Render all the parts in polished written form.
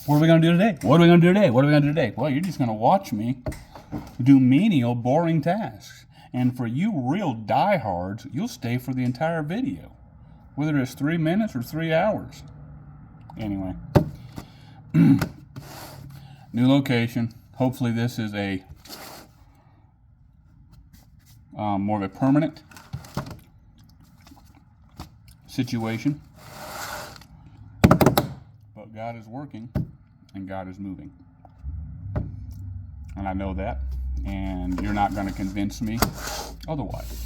What are we going to do today? What are we going to do today? What are we going to do today? Well, you're just going to watch me do menial, boring tasks. And for you real diehards, you'll stay for the entire video, whether it's 3 minutes or 3 hours. Anyway, new location. Hopefully this is a more of a permanent situation. But God is working and God is moving. And I know that. And you're not going to convince me otherwise.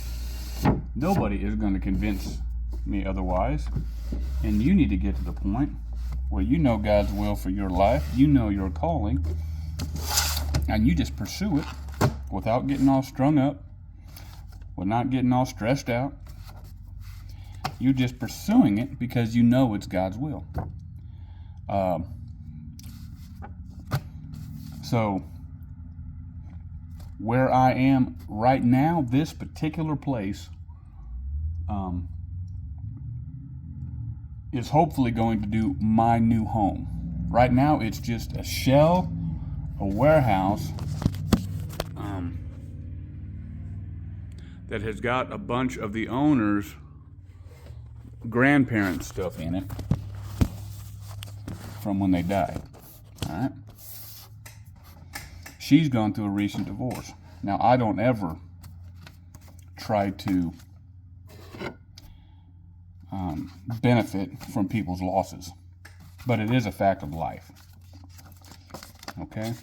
Nobody is going to convince me otherwise. And you need to get to the point where you know God's will for your life. You know your calling. And you just pursue it without getting all strung up, with not getting all stressed out. You're just pursuing it because you know it's God's will. So, where I am right now, this particular place is hopefully going to do my new home. Right now, it's just a shell, a warehouse that has got a bunch of the owner's grandparents' stuff in it from when they died. All right. She's gone through a recent divorce. Now, I don't ever try to benefit from people's losses, but it is a fact of life. Okay?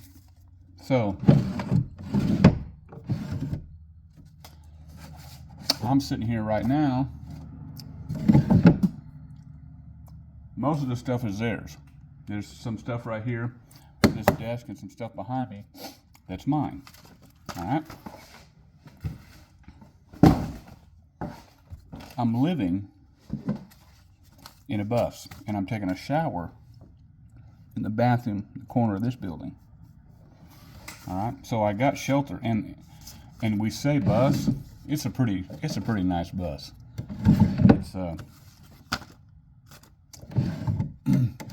So, I'm sitting here right now. Most of the stuff is theirs. There's some stuff right here, this desk, and some stuff behind me that's mine. All right? I'm living in a bus, and I'm taking a shower in the bathroom in the corner of this building. All right? So I got shelter, and we say bus. It's a pretty nice bus.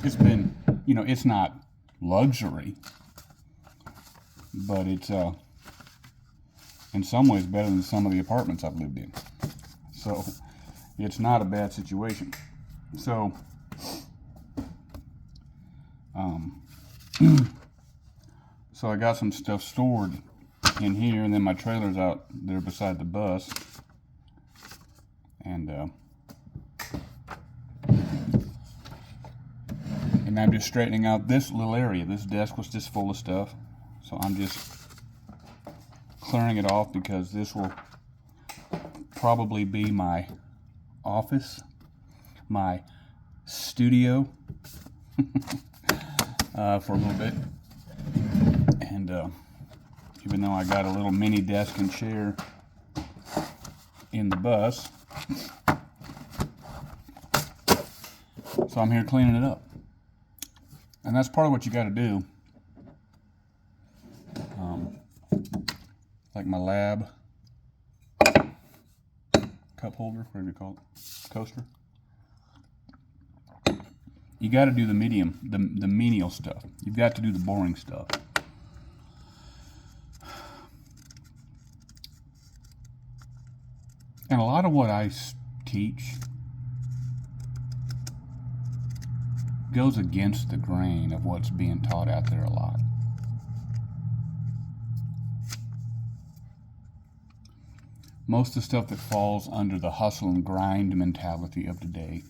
It's been, it's not luxury, but it's in some ways better than some of the apartments I've lived in. So it's not a bad situation. So so I got some stuff stored in here, and then my trailer's out there beside the bus, and I'm just straightening out this little area. This desk was just full of stuff, so I'm just clearing it off because this will probably be my office, my studio for a little bit. And even though I got a little mini desk and chair in the bus, so I'm here cleaning it up. And that's part of what you got to do. Like my lab cup holder, whatever you call it, coaster. You got to do the the menial stuff. You've got to do the boring stuff. And a lot of what I teach goes against the grain of what's being taught out there a lot. Most of the stuff that falls under the hustle and grind mentality of today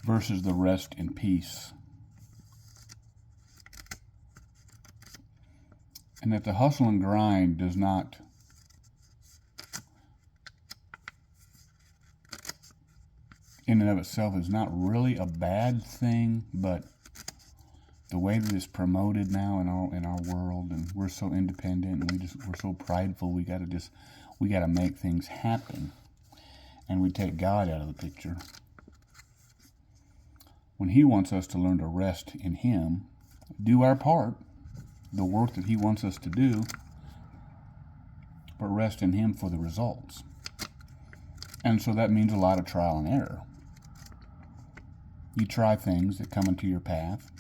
versus the rest and peace. And that the hustle and grind does not in and of itself is not really a bad thing, but the way that it's promoted now in our world, and we're so independent, and we're so prideful, we gotta make things happen, and we take God out of the picture when He wants us to learn to rest in Him, do our part, the work that He wants us to do, but rest in Him for the results. And so that means a lot of trial and error. You try things that come into your path.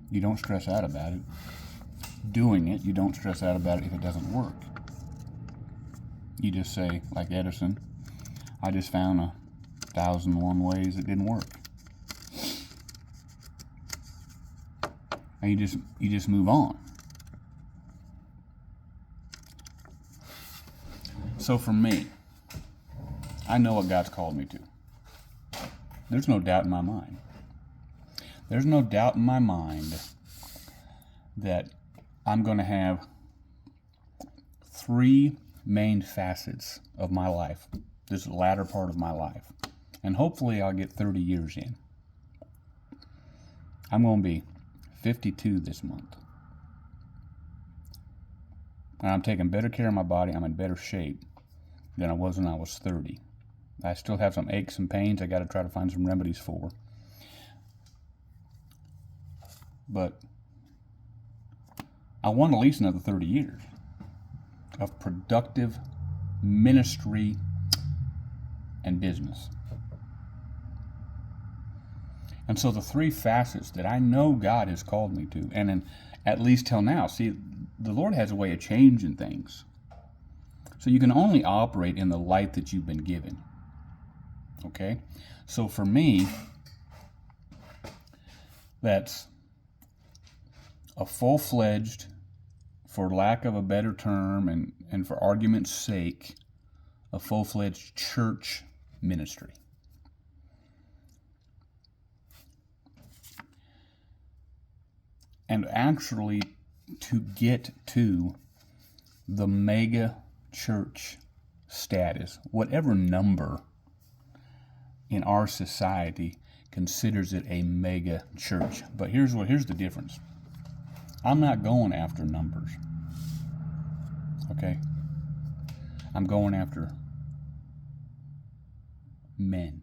You don't stress out about it. Doing it, you don't stress out about it if it doesn't work. You just say, like Edison, I just found 1,001 ways it didn't work. And you just move on. So for me, I know what God's called me to. There's no doubt in my mind. There's no doubt in my mind that I'm going to have 3 main facets of my life, this latter part of my life. And hopefully I'll get 30 years in. I'm going to be 52 this month. And I'm taking better care of my body. I'm in better shape than I was when I was 30. I still have some aches and pains I got to try to find some remedies for. But I want at least another 30 years of productive ministry and business. And so the 3 facets that I know God has called me to, and in, at least till now, see, the Lord has a way of changing things. So you can only operate in the light that you've been given. Okay? So for me, that's a full-fledged, for lack of a better term, and for argument's sake, a full-fledged church ministry. And actually to get to the mega church status, whatever number in our society considers it a mega church. But here's the difference. I'm not going after numbers. Okay? I'm going after men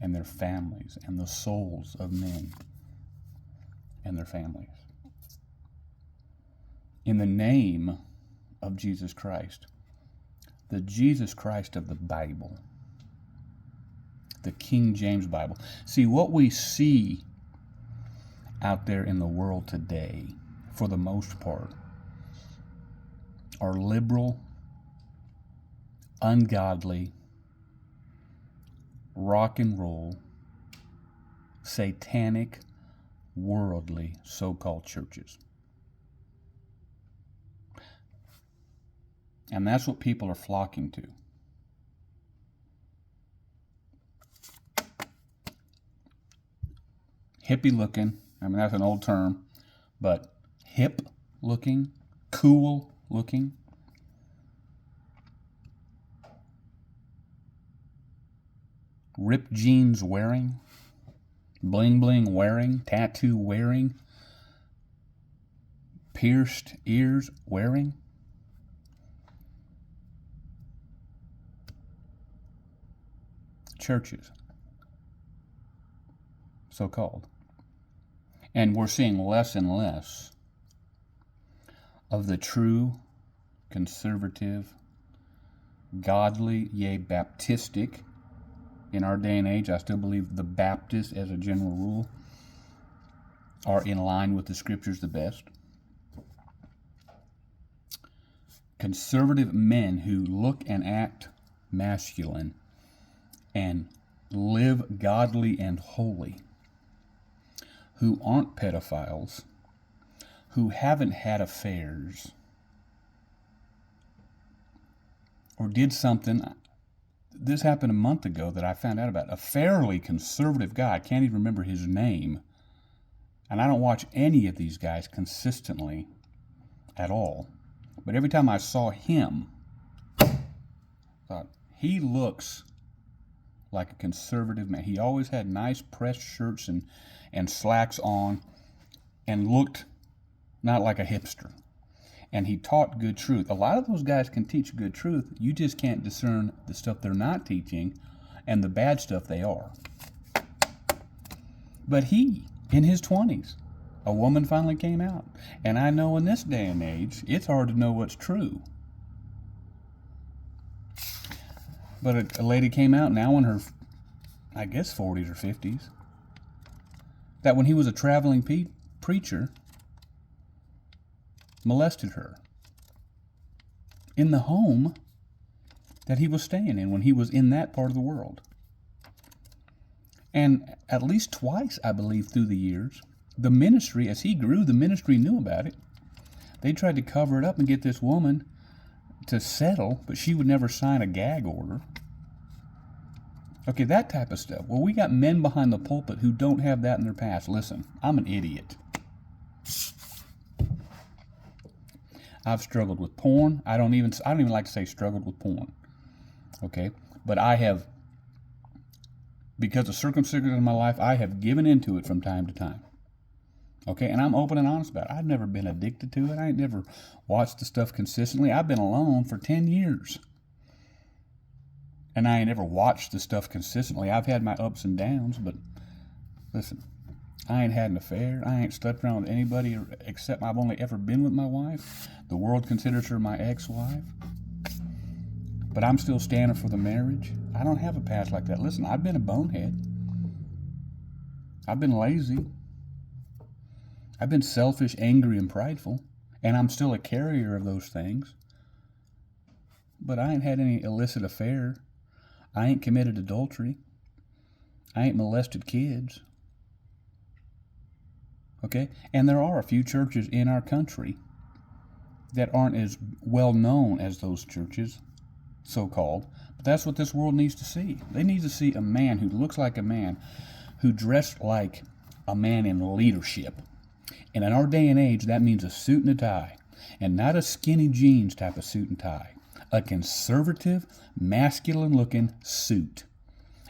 and their families and the souls of men and their families. In the name of Jesus Christ, the Jesus Christ of the Bible, the King James Bible. See, what we see out there in the world today, for the most part, are liberal, ungodly, rock and roll, satanic, worldly so-called churches. And that's what people are flocking to. Hippie looking, I mean, that's an old term, but hip looking, cool looking. Ripped jeans wearing, bling bling wearing, tattoo wearing, pierced ears wearing. Churches, so-called. And we're seeing less and less of the true, conservative, godly, yea, Baptistic. In our day and age, I still believe the Baptists, as a general rule, are in line with the Scriptures the best. Conservative men who look and act masculine and live godly and holy, who aren't pedophiles, who haven't had affairs, or did something. This happened a month ago that I found out about. A fairly conservative guy, I can't even remember his name, and I don't watch any of these guys consistently at all. But every time I saw him, I thought, he looks like a conservative man. He always had nice pressed shirts and slacks on and looked not like a hipster. And he taught good truth. A lot of those guys can teach good truth. You just can't discern the stuff they're not teaching and the bad stuff they are. But he, in his 20s, a woman finally came out. And I know in this day and age, it's hard to know what's true. But a lady came out now in her, I guess 40s or 50s, that when he was a traveling preacher, molested her in the home that he was staying in when he was in that part of the world. And at least twice, I believe, through the years, the ministry, as he grew, the ministry knew about it. They tried to cover it up and get this woman to settle, but she would never sign a gag order. Okay, that type of stuff. Well, we got men behind the pulpit who don't have that in their past. Listen, I'm an idiot. I've struggled with porn. I don't even like to say struggled with porn. Okay, but I have, because of circumstances in my life, I have given into it from time to time. Okay, and I'm open and honest about it. I've never been addicted to it. I ain't never watched the stuff consistently. I've been alone for 10 years. And I ain't never watched the stuff consistently. I've had my ups and downs, but listen, I ain't had an affair. I ain't slept around with anybody except I've only ever been with my wife. The world considers her my ex-wife. But I'm still standing for the marriage. I don't have a past like that. Listen, I've been a bonehead. I've been lazy. I've been selfish, angry, and prideful. And I'm still a carrier of those things. But I ain't had any illicit affair. I ain't committed adultery. I ain't molested kids. Okay? And there are a few churches in our country that aren't as well known as those churches, so-called. But that's what this world needs to see. They need to see a man who looks like a man, who dressed like a man in leadership. And in our day and age, that means a suit and a tie. And not a skinny jeans type of suit and tie. A conservative, masculine-looking suit.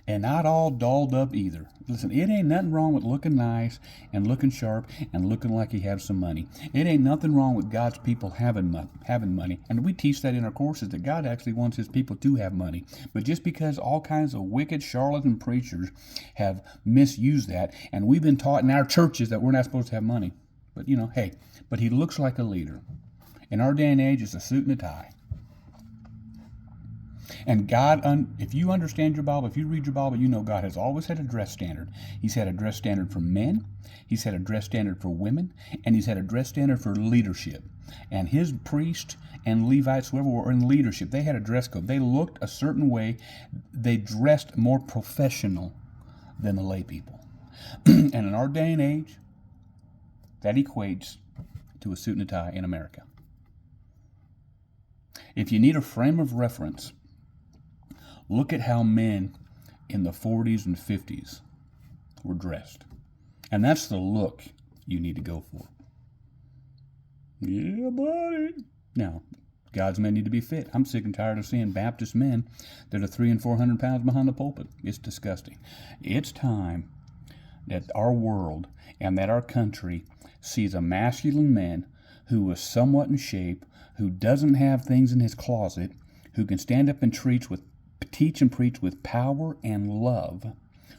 And not all dolled up either. Listen, it ain't nothing wrong with looking nice and looking sharp and looking like you have some money. It ain't nothing wrong with God's people having money. And we teach that in our courses, that God actually wants his people to have money. But just because all kinds of wicked charlatan preachers have misused that, and we've been taught in our churches that we're not supposed to have money. But, hey, but he looks like a leader. In our day and age, it's a suit and a tie. And God, if you understand your Bible, if you read your Bible, you know God has always had a dress standard. He's had a dress standard for men, he's had a dress standard for women, and he's had a dress standard for leadership. And his priests and Levites, whoever were in leadership, they had a dress code. They looked a certain way. They dressed more professional than the lay people. And in our day and age, that equates to a suit and a tie in America. If you need a frame of reference, look at how men in the 40s and 50s were dressed. And that's the look you need to go for. Yeah, buddy. Now, God's men need to be fit. I'm sick and tired of seeing Baptist men that are 300 and 400 pounds behind the pulpit. It's disgusting. It's time that our world and that our country sees a masculine man who is somewhat in shape, who doesn't have things in his closet, who can stand up and teach and preach with power and love,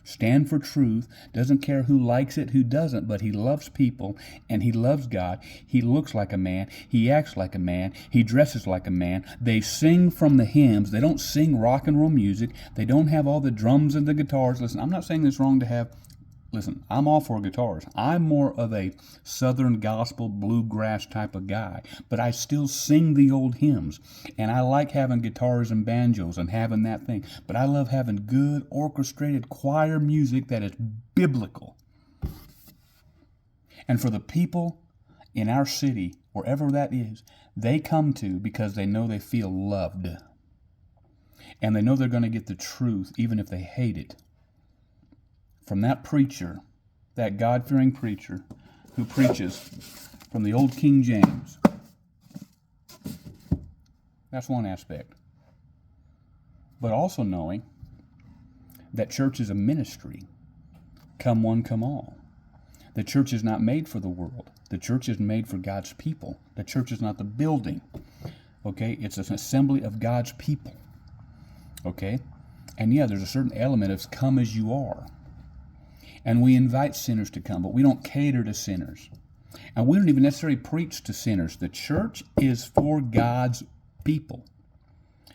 stand for truth, doesn't care who likes it, who doesn't, but he loves people and he loves God. He looks like a man, he acts like a man, he dresses like a man. They sing from the hymns. They don't sing rock and roll music. They don't have all the drums and the guitars. Listen, I'm not saying it's wrong to have. Listen, I'm all for guitars. I'm more of a southern gospel bluegrass type of guy, but I still sing the old hymns, and I like having guitars and banjos and having that thing, but I love having good orchestrated choir music that is biblical. And for the people in our city, wherever that is, they come to because they know they feel loved, and they know they're going to get the truth even if they hate it. From that preacher, that God-fearing preacher who preaches from the old King James. That's one aspect. But also knowing that church is a ministry. Come one, come all. The church is not made for the world. The church is made for God's people. The church is not the building. Okay? It's an assembly of God's people. Okay? And yeah, there's a certain element of come as you are. And we invite sinners to come, but we don't cater to sinners. And we don't even necessarily preach to sinners. The church is for God's people.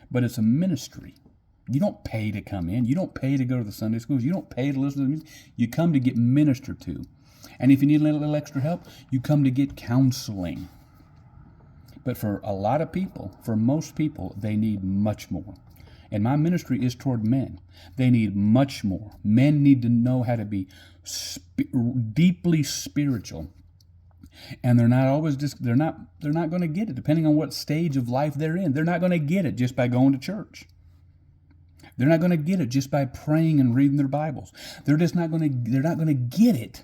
But it's a ministry. You don't pay to come in. You don't pay to go to the Sunday schools. You don't pay to listen to the music. You come to get ministered to. And if you need a little extra help, you come to get counseling. But for a lot of people, for most people, they need much more. And my ministry is toward men. They need much more. Men need to know how to be deeply spiritual. And they're not always just, they're not going to get it, depending on what stage of life they're in. They're not going to get it just by going to church. They're not going to get it just by praying and reading their Bibles. They're not going to get it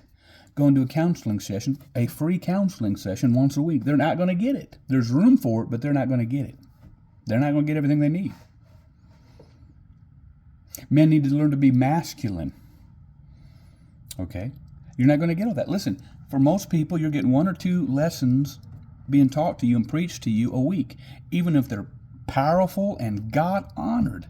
going to a counseling session, a free counseling session once a week. They're not going to get it. There's room for it, but they're not going to get it. They're not going to get everything they need. Men need to learn to be masculine. Okay? You're not going to get all that. Listen, for most people, you're getting 1 or 2 lessons being taught to you and preached to you a week, even if they're powerful and God-honored.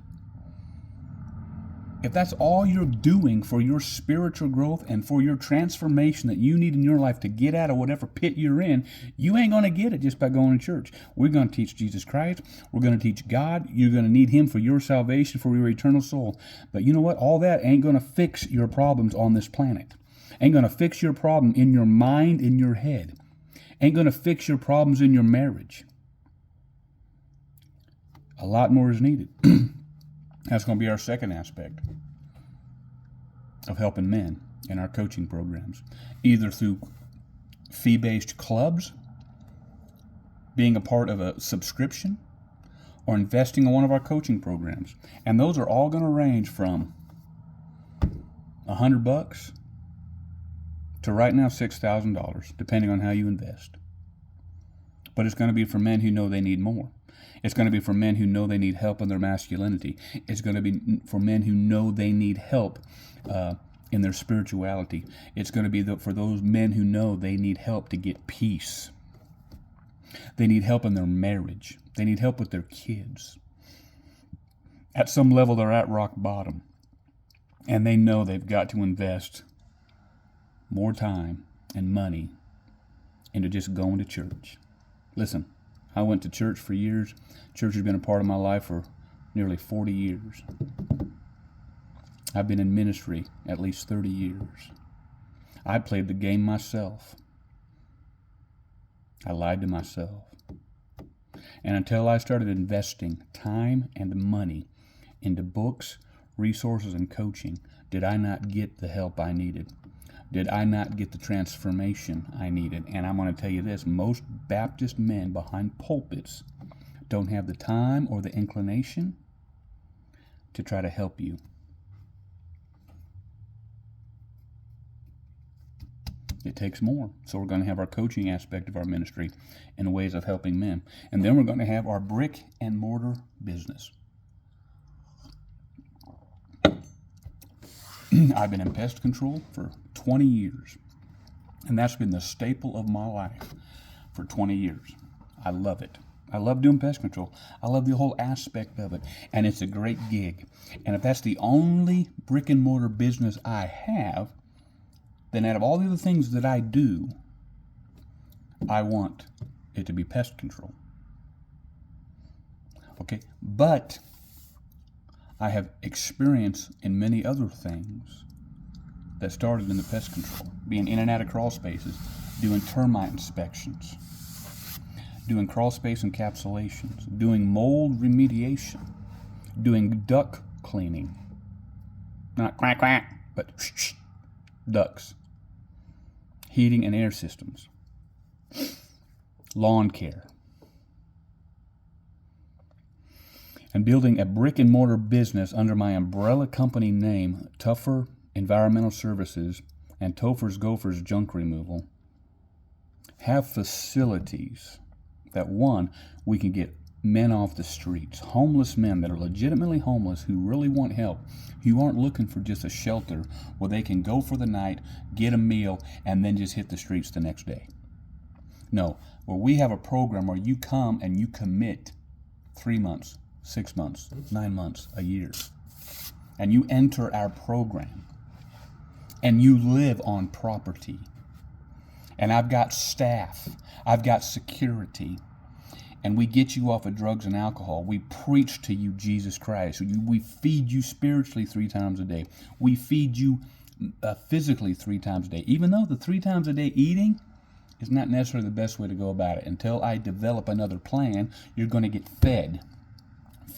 If that's all you're doing for your spiritual growth and for your transformation that you need in your life to get out of whatever pit you're in, you ain't going to get it just by going to church. We're going to teach Jesus Christ. We're going to teach God. You're going to need Him for your salvation, for your eternal soul. But you know what? All that ain't going to fix your problems on this planet. Ain't going to fix your problem in your mind, in your head. Ain't going to fix your problems in your marriage. A lot more is needed. That's going to be our second aspect of helping men in our coaching programs, either through fee-based clubs, being a part of a subscription, or investing in one of our coaching programs. And those are all going to range from $100 to right now $6,000, depending on how you invest. But it's going to be for men who know they need more. It's going to be for men who know they need help in their masculinity. It's going to be for men who know they need help in their spirituality. It's going to be for those men who know they need help to get peace. They need help in their marriage. They need help with their kids. At some level, they're at rock bottom. And they know they've got to invest more time and money into just going to church. Listen, I went to church for years. Church has been a part of my life for nearly 40 years. I've been in ministry at least 30 years. I played the game myself. I lied to myself. And until I started investing time and money into books, resources, and coaching, did I not get the help I needed. Did I not get the transformation I needed? And I'm going to tell you this, most Baptist men behind pulpits don't have the time or the inclination to try to help you. It takes more. So we're going to have our coaching aspect of our ministry in ways of helping men. And then we're going to have our brick and mortar business. I've been in pest control for 20 years. And that's been the staple of my life for 20 years. I love it. I love doing pest control. I love the whole aspect of it. And it's a great gig. And if that's the only brick and mortar business I have, then out of all the other things that I do, I want it to be pest control. Okay? But I have experience in many other things that started in the pest control, being in and out of crawl spaces, doing termite inspections, doing crawl space encapsulations, doing mold remediation, doing duct cleaning. Not quack quack, but ducts. Heating and air systems. Lawn care. And building a brick and mortar business under my umbrella company name, Tougher Environmental Services and Topher's Gophers Junk Removal, have facilities that, one, we can get men off the streets, homeless men that are legitimately homeless who really want help, who aren't looking for just a shelter where they can go for the night, get a meal, and then just hit the streets the next day. No, where we have a program where you come and you commit 3 months, 6 months, 9 months, a year, and you enter our program, and you live on property. And I've got staff, I've got security, and we get you off of drugs and alcohol. We preach to you Jesus Christ. We feed you spiritually 3 times a day. We feed you physically 3 times a day. Even though the 3 times a day eating is not necessarily the best way to go about it. Until I develop another plan, you're going to get fed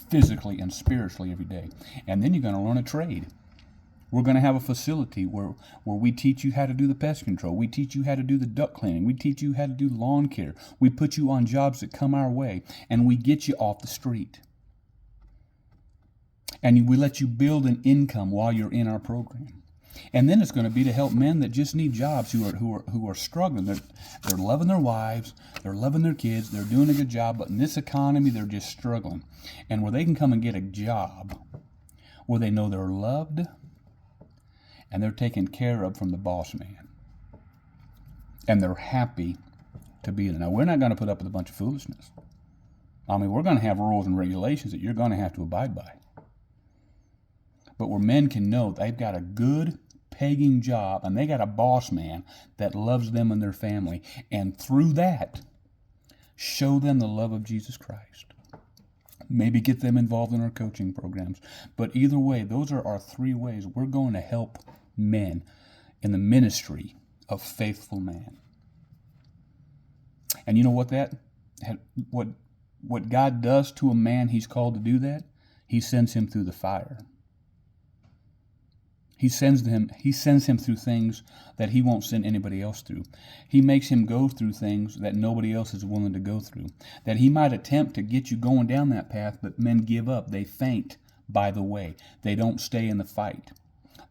physically and spiritually every day. And then you're going to learn a trade. We're going to have a facility where we teach you how to do the pest control. We teach you how to do the duct cleaning. We teach you how to do lawn care. We put you on jobs that come our way, and we get you off the street. And we let you build an income while you're in our program. And then it's going to be to help men that just need jobs, who are struggling. They're loving their wives, they're loving their kids, they're doing a good job, but in this economy they're just struggling. And where they can come and get a job where they know they're loved and they're taken care of from the boss man. And they're happy to be there. Now, we're not going to put up with a bunch of foolishness. I mean, we're going to have rules and regulations that you're going to have to abide by. But where men can know they've got a good paying job and they got a boss man that loves them and their family. And through that, show them the love of Jesus Christ. Maybe get them involved in our coaching programs. But either way, those are our 3 ways we're going to help men in the ministry of faithful man. And you know what God does to a man he's called to do that? He sends him through the fire. He sends him through things that he won't send anybody else through. He makes him go through things that nobody else is willing to go through. That he might attempt to get you going down that path, but men give up. They faint by the way. They don't stay in the fight.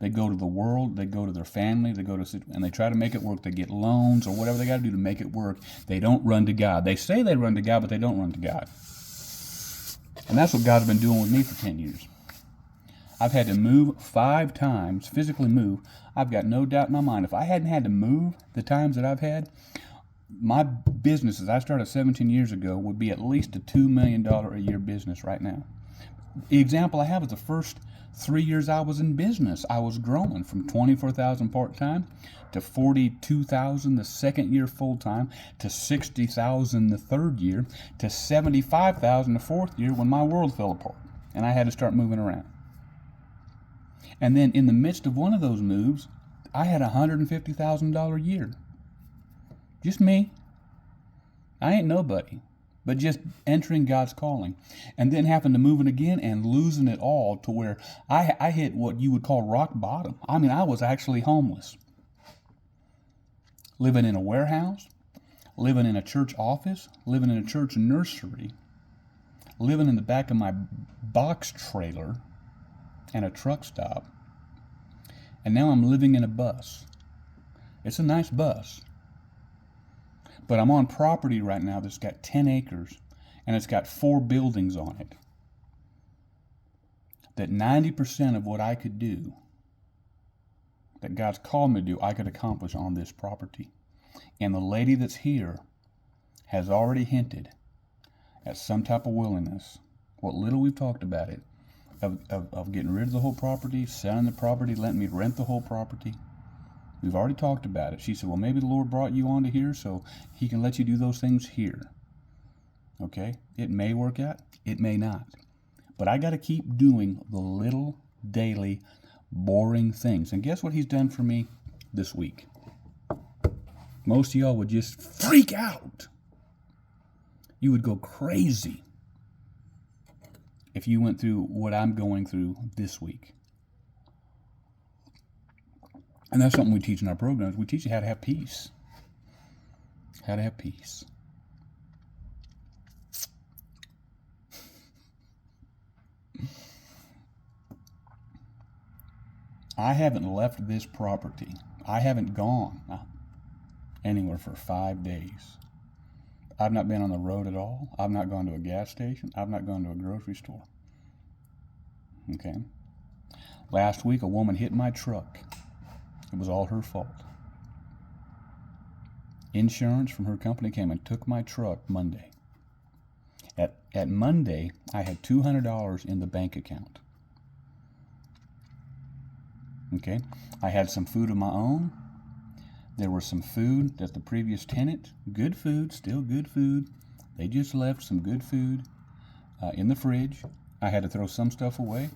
They go to the world, they go to their family, and they try to make it work. They get loans or whatever they got to do to make it work. They don't run to God. They say they run to God, but they don't run to God. And that's what God's been doing with me for 10 years. I've had to move 5 times, physically move. I've got no doubt in my mind, if I hadn't had to move the times that I've had, my business, as I started 17 years ago, would be at least a $2 million a year business right now. The example I have is the first 3 years I was in business. I was growing from 24,000 part-time to 42,000 the second year full-time to 60,000 the third year to 75,000 the fourth year when my world fell apart and I had to start moving around. And then in the midst of one of those moves, I had a $150,000 a year. Just me. I ain't nobody. But just entering God's calling. And then having to move it again and losing it all to where I hit what you would call rock bottom. I mean, I was actually homeless. Living in a warehouse, living in a church office, living in a church nursery, living in the back of my box trailer and a truck stop, and now I'm living in a bus. It's a nice bus, but I'm on property right now that's got 10 acres, and it's got 4 buildings on it. That 90% of what I could do, that God's called me to do, I could accomplish on this property. And the lady that's here has already hinted at some type of willingness, what little we've talked about it, of getting rid of the whole property, selling the property, letting me rent the whole property. We've already talked about it. She said, well, maybe the Lord brought you onto here so he can let you do those things here. Okay? It may work out. It may not. But I got to keep doing the little daily boring things. And guess what he's done for me this week? Most of y'all would just freak out. You would go crazy if you went through what I'm going through this week. And that's something we teach in our programs. We teach you how to have peace. How to have peace. I haven't left this property. I haven't gone anywhere for 5 days. I've not been on the road at all. I've not gone to a gas station. I've not gone to a grocery store. Okay? Last week, a woman hit my truck. It was all her fault. Insurance from her company came and took my truck Monday. At Monday, I had $200 in the bank account. Okay? I had some food of my own. There was some food that the previous tenant, good food, still good food, They just left some good food in the fridge. I had to throw some stuff away,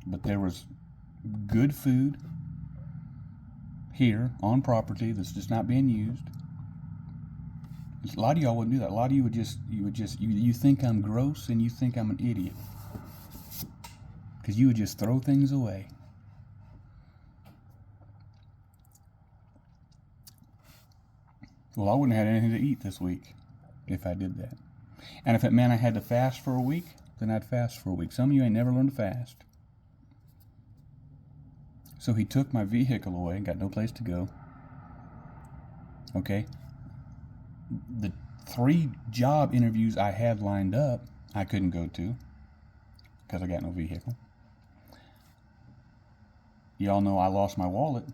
but there was good food here on property that's just not being used. A lot of y'all wouldn't do that. A lot of you you think I'm gross and you think I'm an idiot because you would just throw things away. Well, I wouldn't have had anything to eat this week if I did that. And if it meant I had to fast for a week, then I'd fast for a week. Some of you ain't never learned to fast. So he took my vehicle away and got no place to go. Okay? The 3 job interviews I had lined up, I couldn't go to because I got no vehicle. Y'all know I lost my wallet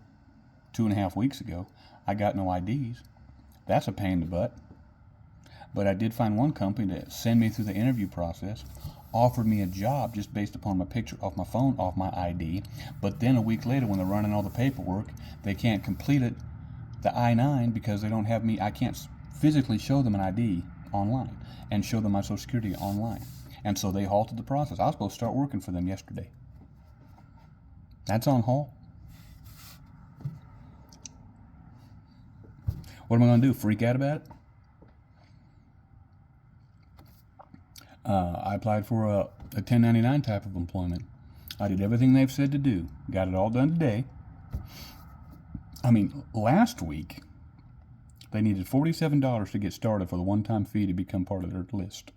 2.5 weeks ago. I got no IDs. That's a pain in the butt. But I did find one company to send me through the interview process, offered me a job just based upon my picture off my phone, off my ID. But then a week later, when they're running all the paperwork, they can't complete it, the I-9, because they don't have me. I can't physically show them an ID online and show them my Social Security online. And so they halted the process. I was supposed to start working for them yesterday. That's on hold. What am I going to do? Freak out about it? I applied for a 1099 type of employment. I did everything they've said to do. Got it all done today. I mean, last week, they needed $47 to get started for the one-time fee to become part of their list.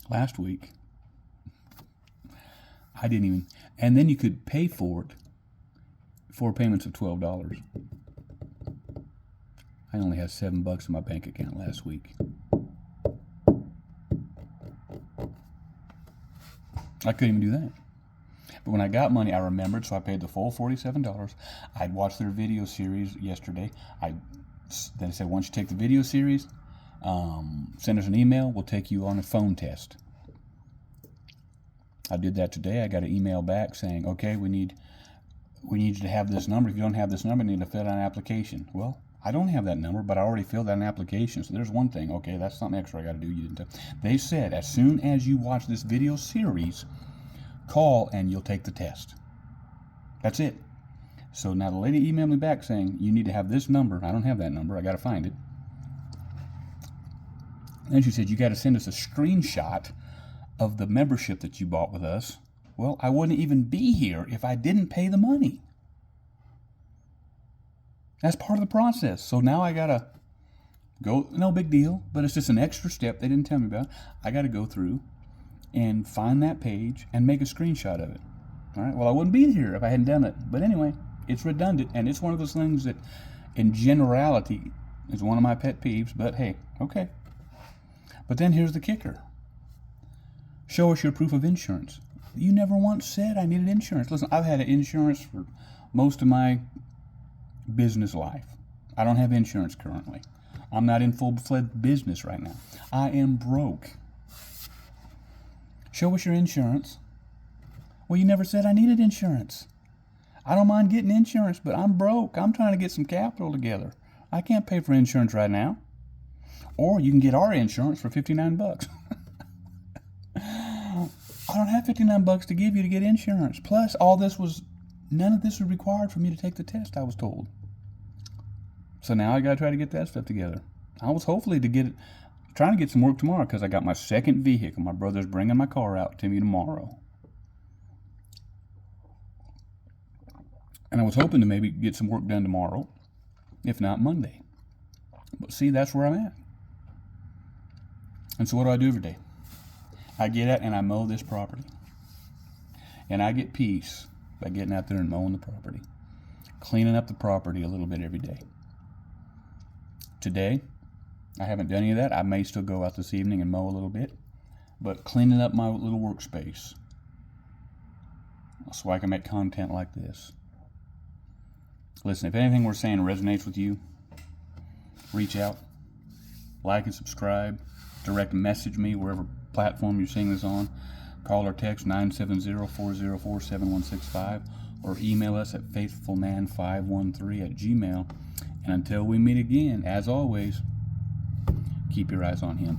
Last week, I didn't even... And then you could pay for it, 4 payments of $12. I only had $7 in my bank account last week. I couldn't even do that. But when I got money, I remembered, so I paid the full $47. I'd watched their video series yesterday. Then they said, once you take the video series, send us an email. We'll take you on a phone test. I did that today. I got an email back saying, okay, we need you to have this number. If you don't have this number, you need to fill out an application. Well, I don't have that number, but I already filled out an application. So there's one thing. Okay, that's something extra I got to do. You didn't. They said, as soon as you watch this video series, call and you'll take the test. That's it. So now the lady emailed me back saying, you need to have this number. I don't have that number. I got to find it. Then she said, you got to send us a screenshot of the membership that you bought with us. Well, I wouldn't even be here if I didn't pay the money. That's part of the process. So now I got to go, no big deal, but it's just an extra step they didn't tell me about. I got to go through and find that page and make a screenshot of it. All right, well, I wouldn't be here if I hadn't done it. But anyway, it's redundant, and it's one of those things that, in generality, is one of my pet peeves, but hey, okay. But then here's the kicker. Show us your proof of insurance. You never once said I needed insurance. Listen, I've had insurance for most of my business life. I don't have insurance currently. I'm not in full-fledged business right now. I am broke. Show us your insurance. Well, you never said I needed insurance. I don't mind getting insurance, but I'm broke. I'm trying to get some capital together. I can't pay for insurance right now. Or you can get our insurance for $59. I don't have $59 to give you to get insurance. Plus, none of this was required for me to take the test, I was told. So now I got to try to get that stuff together. I was hopefully trying to get some work tomorrow because I got my second vehicle. My brother's bringing my car out to me tomorrow. And I was hoping to maybe get some work done tomorrow, if not Monday. But see, that's where I'm at. And so what do I do every day? I get out and I mow this property. And I get peace by getting out there and mowing the property. Cleaning up the property a little bit every day. Today, I haven't done any of that. I may still go out this evening and mow a little bit. But cleaning up my little workspace so I can make content like this. Listen, if anything we're saying resonates with you, reach out, like and subscribe, direct message me wherever platform you're seeing this on. Call or text 970-404-7165 or email us at faithfulman513@gmail.com And until we meet again, as always, keep your eyes on Him.